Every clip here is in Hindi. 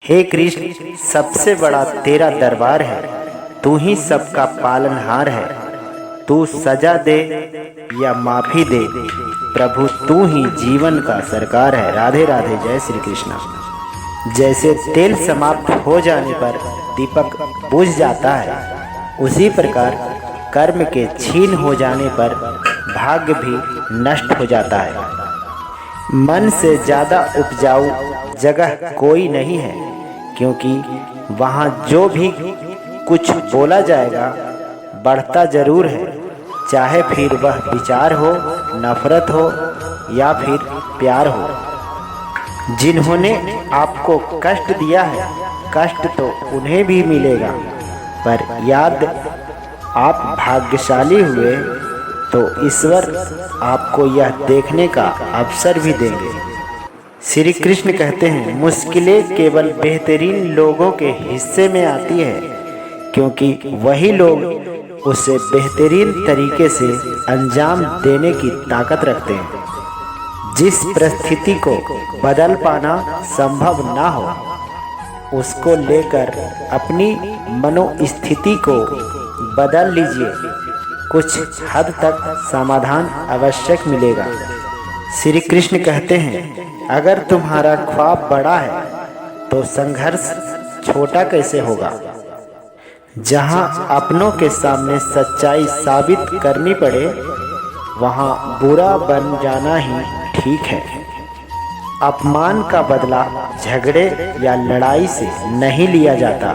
हे कृष्ण, सबसे बड़ा तेरा दरबार है, तू ही सबका पालनहार है। तू सजा दे या माफी दे, प्रभु तू ही जीवन का सरकार है। राधे राधे। जय श्री कृष्ण। जैसे तेल समाप्त हो जाने पर दीपक बुझ जाता है, उसी प्रकार कर्म के छीन हो जाने पर भाग्य भी नष्ट हो जाता है। मन से ज़्यादा उपजाऊ जगह कोई नहीं है, क्योंकि वहाँ जो भी कुछ बोला जाएगा बढ़ता जरूर है, चाहे फिर वह विचार हो, नफरत हो या फिर प्यार हो। जिन्होंने आपको कष्ट दिया है, कष्ट तो उन्हें भी मिलेगा, पर याद आप भाग्यशाली हुए तो ईश्वर आपको यह देखने का अवसर भी देंगे। श्री कृष्ण कहते हैं, मुश्किलें केवल बेहतरीन लोगों के हिस्से में आती है, क्योंकि वही लोग उसे बेहतरीन तरीके से अंजाम देने की ताकत रखते हैं। जिस परिस्थिति को बदल पाना संभव ना हो, उसको लेकर अपनी मनोस्थिति को बदल लीजिए, कुछ हद तक समाधान आवश्यक मिलेगा। श्री कृष्ण कहते हैं, अगर तुम्हारा ख्वाब बड़ा है तो संघर्ष छोटा कैसे होगा। जहां अपनों के सामने सच्चाई साबित करनी पड़े, वहां बुरा बन जाना ही ठीक है। अपमान का बदला झगड़े या लड़ाई से नहीं लिया जाता,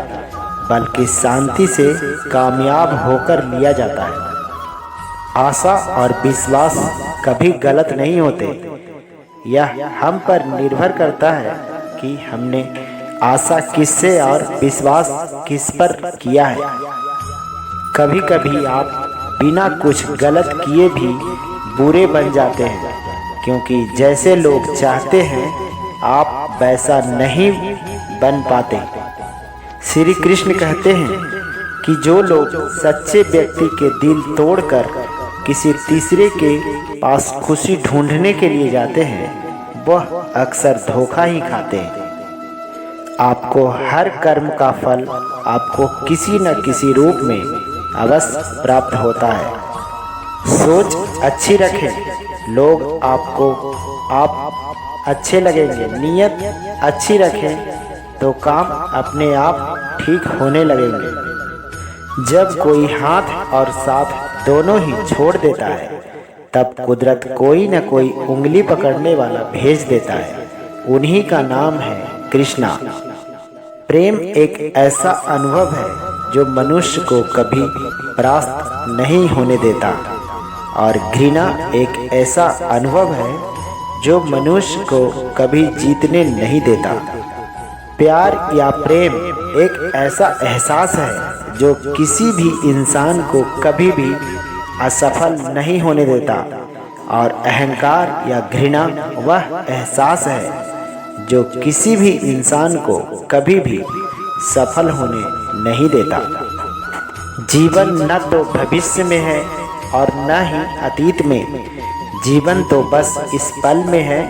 बल्कि शांति से कामयाब होकर लिया जाता है। आशा और विश्वास कभी गलत नहीं होते। यह हम पर निर्भर करता है कि हमने आशा किससे और विश्वास किस पर किया है। कभी कभी आप बिना कुछ गलत किए भी बुरे बन जाते हैं, क्योंकि जैसे लोग चाहते हैं आप वैसा नहीं बन पाते। श्री कृष्ण कहते हैं कि जो लोग सच्चे व्यक्ति के दिल तोड़कर किसी तीसरे के पास खुशी ढूंढने के लिए जाते हैं, वह अक्सर धोखा ही खाते हैं। आपको हर कर्म का फल आपको किसी न किसी रूप में अवश्य प्राप्त होता है। सोच अच्छी रखें, लोग आप अच्छे लगेंगे। नियत अच्छी रखें तो काम अपने आप ठीक होने लगेंगे। जब कोई हाथ और साथ दोनों ही छोड़ देता है, तब कुदरत कोई न कोई उंगली पकड़ने वाला भेज देता है। उन्हीं का नाम है कृष्णा। प्रेम एक ऐसा अनुभव है जो मनुष्य को कभी परास्त नहीं होने देता, और घृणा एक ऐसा अनुभव है जो मनुष्य को कभी जीतने नहीं देता। प्यार या प्रेम एक ऐसा एहसास है जो किसी भी इंसान को कभी भी असफल नहीं होने देता, और अहंकार या घृणा वह एहसास है जो किसी भी इंसान को कभी भी सफल होने नहीं देता। जीवन न तो भविष्य में है और न ही अतीत में, जीवन तो बस इस पल में है।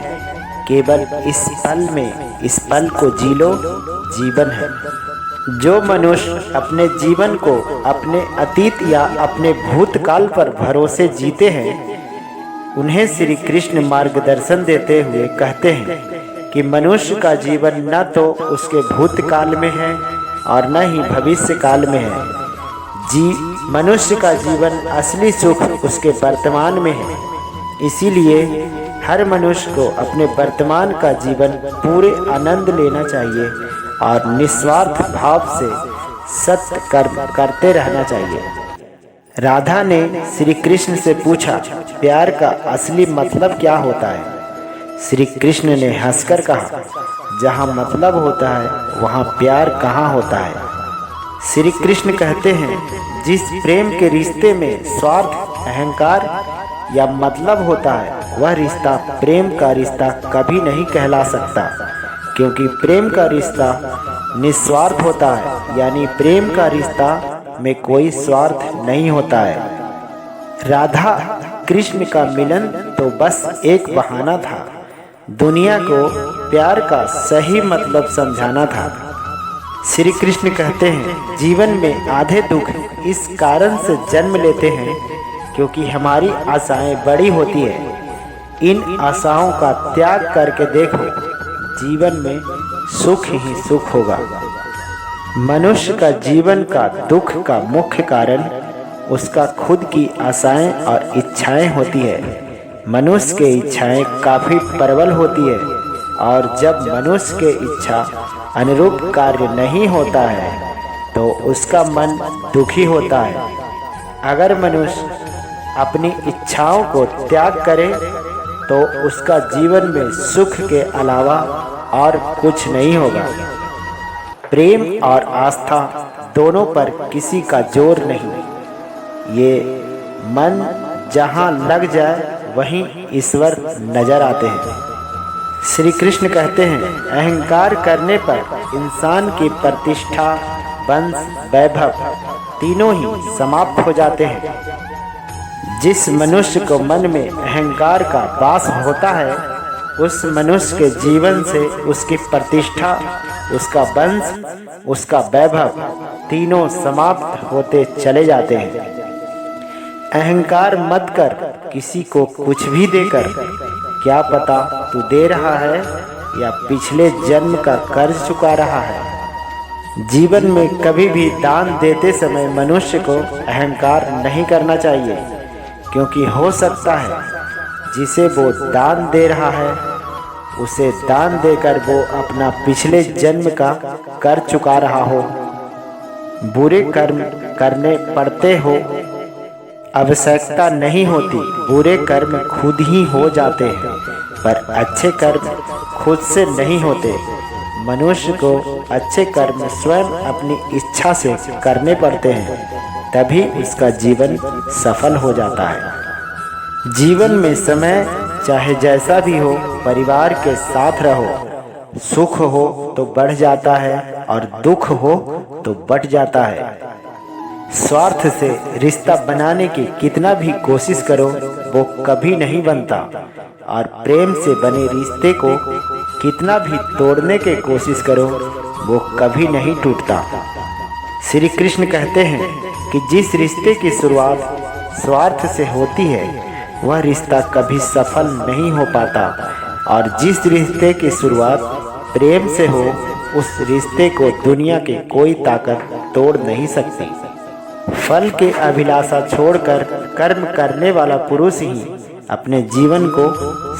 केवल इस पल में, इस पल को जी लो, जीवन है। जो मनुष्य अपने जीवन को अपने अतीत या अपने भूतकाल पर भरोसे जीते हैं, उन्हें श्री कृष्ण मार्गदर्शन देते हुए कहते हैं कि मनुष्य का जीवन न तो उसके भूतकाल में है और न ही भविष्य काल में है। मनुष्य का जीवन असली सुख उसके वर्तमान में है। इसीलिए हर मनुष्य को अपने वर्तमान का जीवन पूरे आनंद लेना चाहिए और निस्वार्थ भाव से सत्य कर्म करते रहना चाहिए। राधा ने श्री कृष्ण से पूछा, प्यार का असली मतलब क्या होता है। श्री कृष्ण ने हंसकर कहा, जहाँ मतलब होता है वहाँ प्यार कहाँ होता है। श्री कृष्ण कहते हैं, जिस प्रेम के रिश्ते में स्वार्थ, अहंकार या मतलब होता है, वह रिश्ता प्रेम का रिश्ता कभी नहीं कहला सकता, क्योंकि प्रेम का रिश्ता निस्वार्थ होता है। यानी प्रेम का रिश्ता में कोई स्वार्थ नहीं होता है। राधा कृष्ण का मिलन तो बस एक बहाना था, दुनिया को प्यार का सही मतलब समझाना था। श्री कृष्ण कहते हैं, जीवन में आधे दुख इस कारण से जन्म लेते हैं क्योंकि हमारी आशाएं बड़ी होती है। इन आशाओं का त्याग करके देखो, जीवन में सुख ही सुख होगा। मनुष्य का जीवन का दुख का मुख्य कारण उसका खुद की आशाएं और इच्छाएं होती है। मनुष्य की इच्छाएं काफ़ी प्रबल होती है और जब मनुष्य की इच्छा अनुरूप कार्य नहीं होता है तो उसका मन दुखी होता है। अगर मनुष्य अपनी इच्छाओं को त्याग करे तो उसका जीवन में सुख के अलावा और कुछ नहीं होगा। प्रेम और आस्था दोनों पर किसी का जोर नहीं। ये मन जहाँ लग जाए वहीं ईश्वर नजर आते हैं। श्री कृष्ण कहते हैं, अहंकार करने पर इंसान की प्रतिष्ठा, वंश, वैभव तीनों ही समाप्त हो जाते हैं। जिस मनुष्य को मन में अहंकार का वास होता है उस मनुष्य के जीवन से उसकी प्रतिष्ठा, उसका वंश, उसका वैभव तीनों समाप्त होते चले जाते हैं। अहंकार मत कर, किसी को कुछ भी देकर, क्या पता तू दे रहा है या पिछले जन्म का कर्ज चुका रहा है। जीवन में कभी भी दान देते समय मनुष्य को अहंकार नहीं करना चाहिए, क्योंकि हो सकता है जिसे वो दान दे रहा है उसे दान देकर वो अपना पिछले जन्म का कर्ज चुका रहा हो। बुरे कर्म करने पड़ते हो, आवश्यकता नहीं होती, बुरे कर्म खुद ही हो जाते हैं, पर अच्छे कर्म खुद से नहीं होते। मनुष्य को अच्छे कर्म स्वयं अपनी इच्छा से करने पड़ते हैं, तभी उसका जीवन सफल हो जाता है। जीवन में समय चाहे जैसा भी हो, परिवार के साथ रहो। सुख हो तो बढ़ जाता है और दुख हो तो बढ़ जाता है। स्वार्थ से रिश्ता बनाने की कितना भी कोशिश करो वो कभी नहीं बनता और प्रेम से बने रिश्ते को कितना भी तोड़ने की कोशिश करो वो कभी नहीं टूटता। श्री कृष्ण कहते हैं कि जिस रिश्ते की शुरुआत स्वार्थ से होती है वह रिश्ता कभी सफल नहीं हो पाता और जिस रिश्ते की शुरुआत प्रेम से हो उस रिश्ते को दुनिया की कोई ताकत तोड़ नहीं सकती। फल के अभिलाषा छोड़कर कर्म करने वाला पुरुष ही अपने जीवन को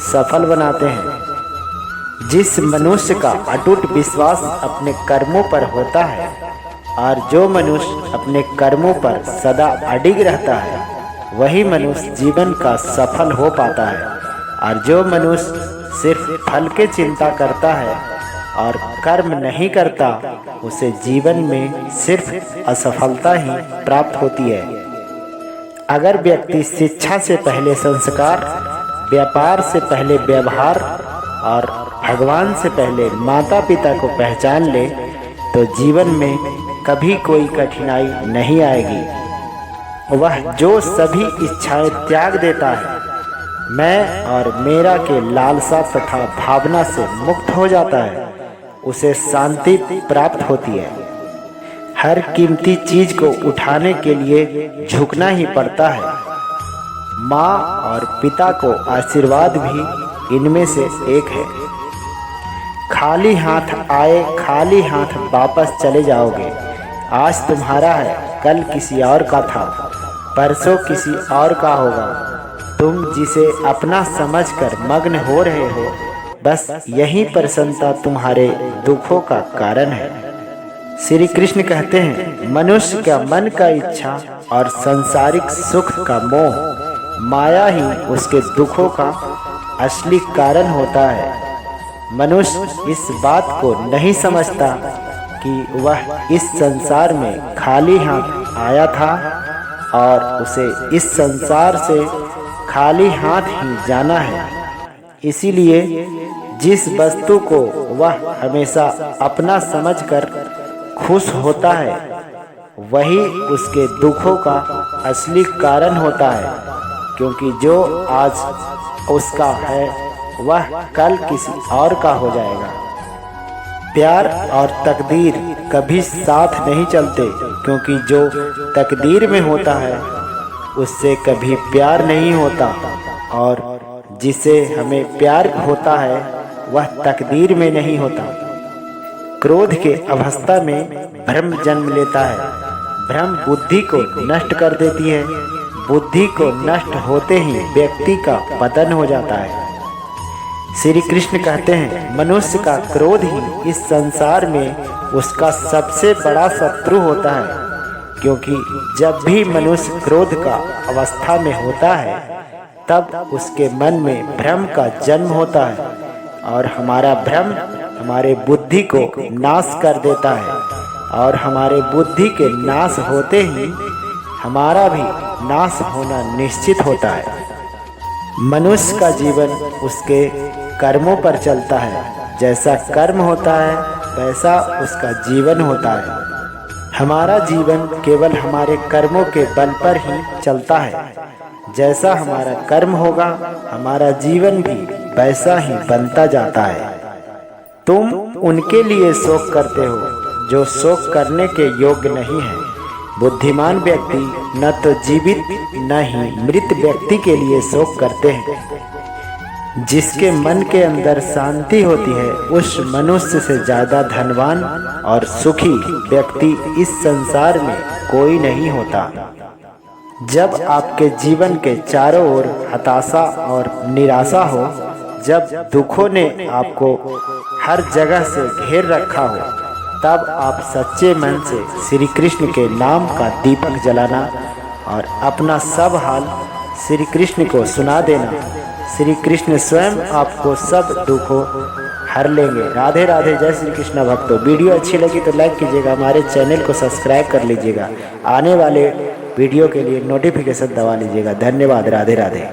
सफल बनाते हैं। जिस मनुष्य का अटूट विश्वास अपने कर्मों पर होता है और जो मनुष्य अपने कर्मों पर सदा अडिग रहता है वही मनुष्य जीवन का सफल हो पाता है और जो मनुष्य सिर्फ फल की चिंता करता है और कर्म नहीं करता उसे जीवन में सिर्फ असफलता ही प्राप्त होती है। अगर व्यक्ति शिक्षा से पहले संस्कार, व्यापार से पहले व्यवहार और भगवान से पहले माता पिता को पहचान ले तो जीवन में कभी कोई कठिनाई नहीं आएगी। वह जो सभी इच्छाएं त्याग देता है, मैं और मेरा के लालसा तथा भावना से मुक्त हो जाता है, उसे शांति प्राप्त होती है। हर कीमती चीज को उठाने के लिए झुकना ही पड़ता है। माँ और पिता को आशीर्वाद भी इनमें से एक है। खाली हाथ आए खाली हाथ वापस चले जाओगे। आज तुम्हारा है, कल किसी और का था, परसों किसी और का होगा। तुम जिसे अपना समझकर मग्न हो रहे हो, बस यही प्रसन्नता तुम्हारे दुखों का कारण है। श्री कृष्ण कहते हैं, मनुष्य का मन का इच्छा और सांसारिक सुख का मोह, माया ही उसके दुखों का असली कारण होता है। मनुष्य इस बात को नहीं समझता कि वह इस संसार में खाली हाथ आया था और उसे इस संसार से खाली हाथ ही जाना है। इसीलिए जिस वस्तु को वह हमेशा अपना समझकर खुश होता है वही उसके दुखों का असली कारण होता है, क्योंकि जो आज उसका है वह कल किसी और का हो जाएगा। प्यार और तकदीर कभी साथ नहीं चलते, क्योंकि जो तकदीर में होता है उससे कभी प्यार नहीं होता, और जिसे हमें प्यार होता है वह तकदीर में नहीं होता। क्रोध के अवस्था में भ्रम जन्म लेता है। भ्रम बुद्धि को नष्ट कर देती है। बुद्धि को नष्ट होते ही व्यक्ति का पतन हो जाता है। श्री कृष्ण कहते हैं, मनुष्य का क्रोध ही इस संसार में उसका सबसे बड़ा शत्रु होता है, क्योंकि जब भी मनुष्य क्रोध का अवस्था में होता है तब उसके मन में भ्रम का जन्म होता है, और हमारा भ्रम हमारे बुद्धि को नाश कर देता है, और हमारे बुद्धि के नाश होते ही हमारा भी नाश होना निश्चित होता है। मनुष्य का जीवन उसके कर्मों पर चलता है। जैसा कर्म होता है वैसा उसका जीवन होता है। हमारा जीवन केवल हमारे कर्मों के बल पर ही चलता है। जैसा हमारा कर्म होगा हमारा जीवन भी वैसा ही बनता जाता है। तुम उनके लिए शोक करते हो जो शोक करने के योग्य नहीं है। बुद्धिमान व्यक्ति न तो जीवित न ही मृत व्यक्ति के लिए शोक करते हैं। जिसके मन के अंदर शांति होती है उस मनुष्य से ज़्यादा धनवान और सुखी व्यक्ति इस संसार में कोई नहीं होता। जब आपके जीवन के चारों ओर हताशा और निराशा हो, जब दुखों ने आपको हर जगह से घेर रखा हो, तब आप सच्चे मन से श्री कृष्ण के नाम का दीपक जलाना और अपना सब हाल श्री कृष्ण को सुना देना। श्री कृष्ण स्वयं आपको सब दुखों हर लेंगे। राधे राधे। जय श्री कृष्ण भक्तों। वीडियो अच्छी लगी तो लाइक कीजिएगा, हमारे चैनल को सब्सक्राइब कर लीजिएगा, आने वाले वीडियो के लिए नोटिफिकेशन दबा लीजिएगा। धन्यवाद। राधे राधे।